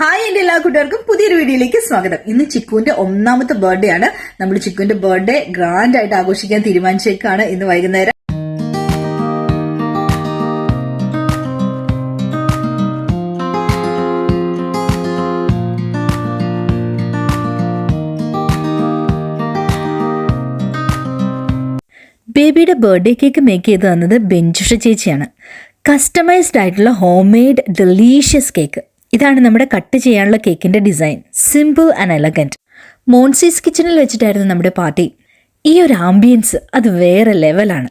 Hi എന്റെ എല്ലാ കൂട്ടുകാർക്കും പുതിയൊരു വീഡിയോയിലേക്ക് സ്വാഗതം. ഇന്ന് ചിക്കുവിന്റെ 1ാമത്തെ ബർത്ത്ഡേ ആണ്. നമ്മൾ ചിക്കുവിന്റെ ബർത്ത്ഡേ ഗ്രാൻഡ് ആയിട്ട് ആഘോഷിക്കാൻ തീരുമാനിച്ചേക്കാണ് ഇന്ന് വൈകുന്നേരം. ബേബിയുടെ ബർത്ത്ഡേ കേക്ക് മേക്ക് ചെയ്ത് തന്നത് ബെഞ്ചുഷ ചേച്ചിയാണ്. കസ്റ്റമൈസ്ഡ് ആയിട്ടുള്ള ഹോം മെയ്ഡ് ഡെലീഷ്യസ് കേക്ക്. ഇതാണ് നമ്മുടെ കട്ട് ചെയ്യാനുള്ള കേക്കിൻ്റെ ഡിസൈൻ. Simple and elegant. മോൺസീസ് കിച്ചണിൽ വെച്ചിട്ടായിരുന്നു നമ്മുടെ പാർട്ടി. ഈ ഒരു ആംബിയൻസ് അത് വേറെ ലെവലാണ്.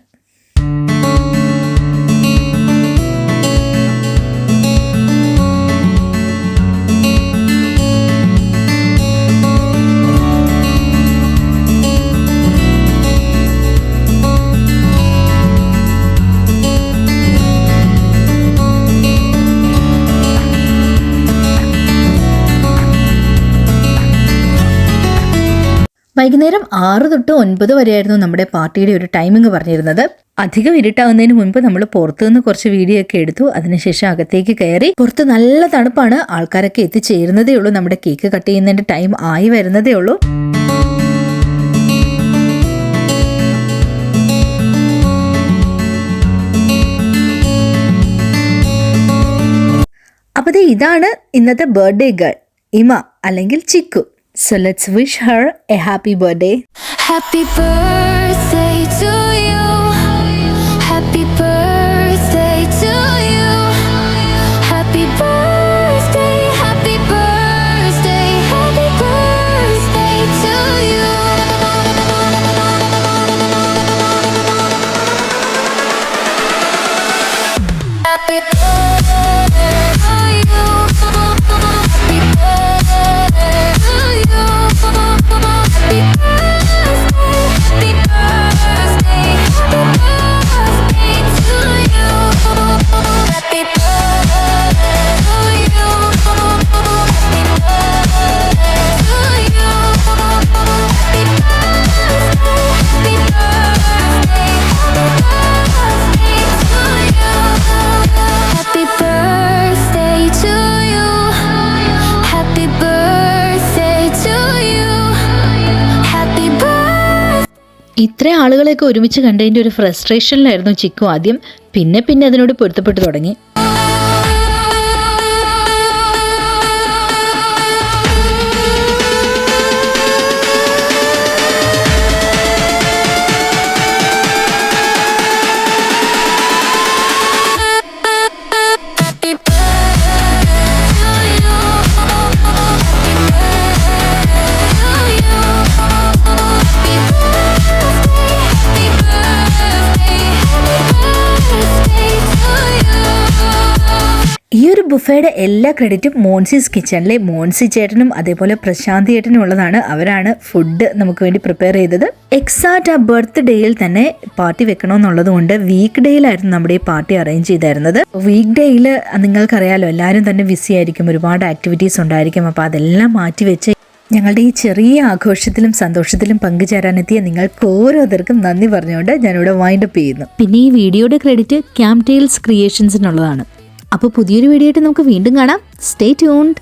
വൈകുന്നേരം 6 തൊട്ട് 9 വരെയായിരുന്നു നമ്മുടെ പാർട്ടിയുടെ ഒരു ടൈമിംഗ് പറഞ്ഞിരുന്നത്. അധികം ഇരുട്ടാവുന്നതിന് മുൻപ് നമ്മൾ പുറത്തുനിന്ന് കുറച്ച് വീഡിയോ ഒക്കെ എടുത്തു. അതിനുശേഷം അകത്തേക്ക് കയറി. പുറത്ത് നല്ല തണുപ്പാണ്. ആൾക്കാരൊക്കെ എത്തിച്ചേരുന്നതേ ഉള്ളൂ. നമ്മുടെ കേക്ക് കട്ട് ചെയ്യുന്നതിന്റെ ടൈം ആയി വരുന്നതേ ഉള്ളൂ. അപ്പോൾ ഇതാണ് ഇന്നത്തെ ബർത്ത്ഡേ ഗേൾ ഇമ അല്ലെങ്കിൽ chikoo. So let's wish her a happy birthday. Happy birthday to you. Happy birthday to you. Happy birthday, happy birthday, happy birthday to you. Happy birthday to you. Happy birthday to you. Happy birthday, happy birthday to you. Happy birthday to you. Happy birthday to you. Happy birthday, happy birthday, happy birthday to you. Happy birthday to you. Happy birthday. ഇത്ര ആളുകളെയൊക്കെ ഒരുമിച്ച് കണ്ടതിൻ്റെ ഒരു ഫ്രസ്ട്രേഷനിലായിരുന്നു ചിക്കു ആദ്യം. പിന്നെ അതിനോട് പൊരുത്തപ്പെട്ടു തുടങ്ങി. ഈ ഒരു ബുഫയുടെ എല്ലാ ക്രെഡിറ്റും മോൺസീസ് കിച്ചണിലെ മോൺസി ചേട്ടനും അതേപോലെ പ്രശാന്ത് ചേട്ടനും ഉള്ളതാണ്. അവരാണ് ഫുഡ് നമുക്ക് വേണ്ടി പ്രിപ്പയർ ചെയ്തത്. എക്സാക്റ്റ് ആ ബർത്ത്ഡേയിൽ തന്നെ പാർട്ടി വെക്കണമെന്നുള്ളത് കൊണ്ട് വീക്ക് ഡേയിലായിരുന്നു നമ്മുടെ ഈ പാർട്ടി അറേഞ്ച് ചെയ്തായിരുന്നത്. വീക്ക് ഡേയിൽ നിങ്ങൾക്കറിയാലോ, എല്ലാവരും തന്നെ ബിസി ആയിരിക്കും, ഒരുപാട് ആക്ടിവിറ്റീസ് ഉണ്ടായിരിക്കും. അപ്പോൾ അതെല്ലാം മാറ്റി വെച്ച് ഞങ്ങളുടെ ഈ ചെറിയ ആഘോഷത്തിലും സന്തോഷത്തിലും പങ്കുചേരാനെത്തിയ നിങ്ങൾക്ക് ഓരോരുത്തർക്കും നന്ദി പറഞ്ഞുകൊണ്ട് ഞാനിവിടെ വൈൻഡപ്പ് ചെയ്യുന്നു. പിന്നെ ഈ വീഡിയോയുടെ ക്രെഡിറ്റ് ക്യാംടെയിൽസ് ക്രിയേഷൻസിനുള്ളതാണ്. അപ്പോൾ പുതിയൊരു വീഡിയോ ആയിട്ട് നമുക്ക് വീണ്ടും കാണാം. Stay tuned.